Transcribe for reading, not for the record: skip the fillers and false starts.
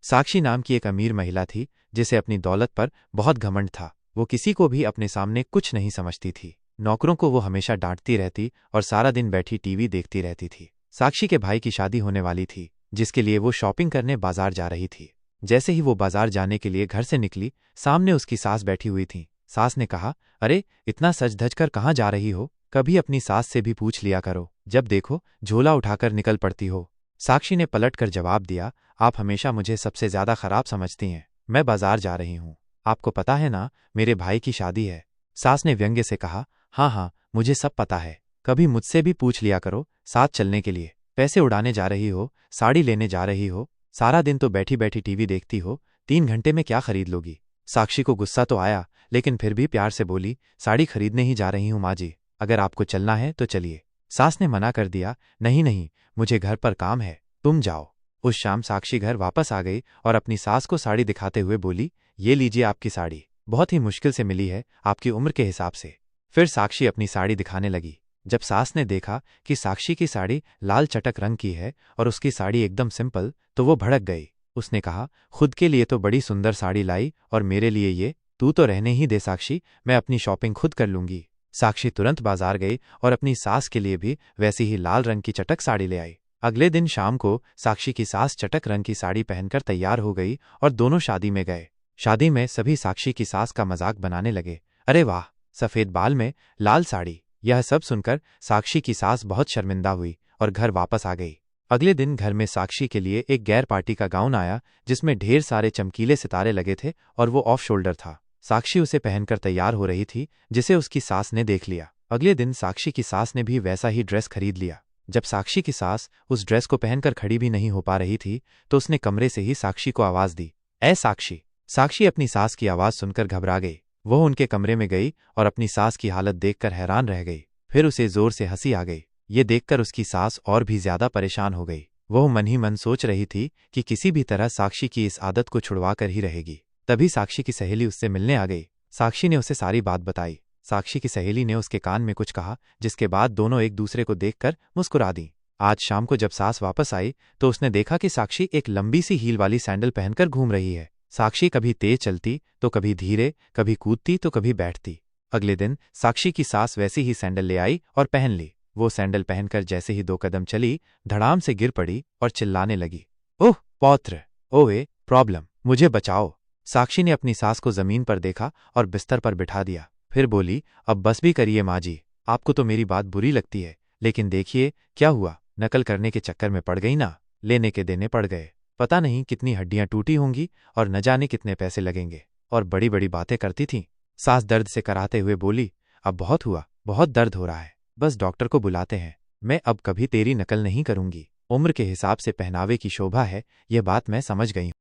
साक्षी नाम की एक अमीर महिला थी जिसे अपनी दौलत पर बहुत घमंड था। वो किसी को भी अपने सामने कुछ नहीं समझती थी। नौकरों को वो हमेशा डांटती रहती और सारा दिन बैठी टीवी देखती रहती थी। साक्षी के भाई की शादी होने वाली थी, जिसके लिए वो शॉपिंग करने बाजार जा रही थी। जैसे ही वो बाजार जाने के लिए घर से निकली, सामने उसकी सास बैठी हुई थी। सास ने कहा, अरे इतना सज धज कर कहाँ जा रही हो? कभी अपनी सास से भी पूछ लिया करो, जब देखो झोला उठाकर निकल पड़ती हो। साक्षी ने पलट कर जवाब दिया, आप हमेशा मुझे सबसे ज्यादा खराब समझती हैं। मैं बाजार जा रही हूँ, आपको पता है ना, मेरे भाई की शादी है। सास ने व्यंग्य से कहा, हाँ हाँ मुझे सब पता है, कभी मुझसे भी पूछ लिया करो। साथ चलने के लिए पैसे उड़ाने जा रही हो, साड़ी लेने जा रही हो, सारा दिन तो बैठी बैठी टीवी देखती हो, 3 घंटे में क्या खरीद लोगी? साक्षी को गुस्सा तो आया, लेकिन फिर भी प्यार से बोली, साड़ी खरीदने ही जा रही हूँ माँ जी, अगर आपको चलना है तो चलिए। सास ने मना कर दिया, नहीं नहीं, मुझे घर पर काम है, तुम जाओ। उस शाम साक्षी घर वापस आ गई और अपनी सास को साड़ी दिखाते हुए बोली, ये लीजिए आपकी साड़ी, बहुत ही मुश्किल से मिली है, आपकी उम्र के हिसाब से। फिर साक्षी अपनी साड़ी दिखाने लगी। जब सास ने देखा कि साक्षी की साड़ी लाल चटक रंग की है और उसकी साड़ी एकदम सिंपल, तो वो भड़क गई। उसने कहा, खुद के लिए तो बड़ी सुंदर साड़ी लाई और मेरे लिए ये? तू तो रहने ही दे साक्षी, मैं अपनी शॉपिंग खुद कर लूंगी। साक्षी तुरंत बाजार गई और अपनी सास के लिए भी वैसी ही लाल रंग की चटक साड़ी ले आई। अगले दिन शाम को साक्षी की सास चटक रंग की साड़ी पहनकर तैयार हो गई और दोनों शादी में गए। शादी में सभी साक्षी की सास का मजाक बनाने लगे, अरे वाह, सफेद बाल में लाल साड़ी। यह सब सुनकर साक्षी की सास बहुत शर्मिंदा हुई और घर वापस आ गई। अगले दिन घर में साक्षी के लिए एक गैर पार्टी का गाउन आया, जिसमें ढेर सारे चमकीले सितारे लगे थे और वो ऑफ शोल्डर था। साक्षी उसे पहनकर तैयार हो रही थी, जिसे उसकी सास ने देख लिया। अगले दिन साक्षी की सास ने भी वैसा ही ड्रेस खरीद लिया। जब साक्षी की सास उस ड्रेस को पहनकर खड़ी भी नहीं हो पा रही थी, तो उसने कमरे से ही साक्षी को आवाज दी, ऐ साक्षी। साक्षी अपनी सास की आवाज सुनकर घबरा गई। वह उनके कमरे में गई और अपनी सास की हालत देखकर हैरान रह गई। फिर उसे जोर से हंसी आ गई। ये देखकर उसकी सास और भी ज्यादा परेशान हो गई। वह मन ही मन सोच रही थी कि किसी भी तरह साक्षी की इस आदत को छुड़वा कर ही रहेगी। तभी साक्षी की सहेली उससे मिलने आ गई। साक्षी ने उसे सारी बात बताई। साक्षी की सहेली ने उसके कान में कुछ कहा, जिसके बाद दोनों एक दूसरे को देखकर मुस्कुरा दी। आज शाम को जब सास वापस आई, तो उसने देखा कि साक्षी एक लंबी सी हील वाली सैंडल पहनकर घूम रही है। साक्षी कभी तेज चलती तो कभी धीरे, कभी कूदती तो कभी बैठती। अगले दिन साक्षी की सास वैसी ही सैंडल ले आई और पहन ली। वो सैंडल पहनकर जैसे ही 2 कदम चली, धड़ाम से गिर पड़ी और चिल्लाने लगी, ओह पौत्र, ओए प्रॉब्लम, मुझे बचाओ। साक्षी ने अपनी सास को जमीन पर देखा और बिस्तर पर बिठा दिया। फिर बोली, अब बस भी करिए माँ जी, आपको तो मेरी बात बुरी लगती है, लेकिन देखिए क्या हुआ, नकल करने के चक्कर में पड़ गई ना, लेने के देने पड़ गए, पता नहीं कितनी हड्डियां टूटी होंगी और न जाने कितने पैसे लगेंगे। और बड़ी बड़ी बातें करती थीं। सास दर्द से कराहते हुए बोली, अब बहुत हुआ, बहुत दर्द हो रहा है, बस डॉक्टर को बुलाते हैं। मैं अब कभी तेरी नकल नहीं करूंगी। उम्र के हिसाब से पहनावे की शोभा है, यह बात मैं समझ गई हूं।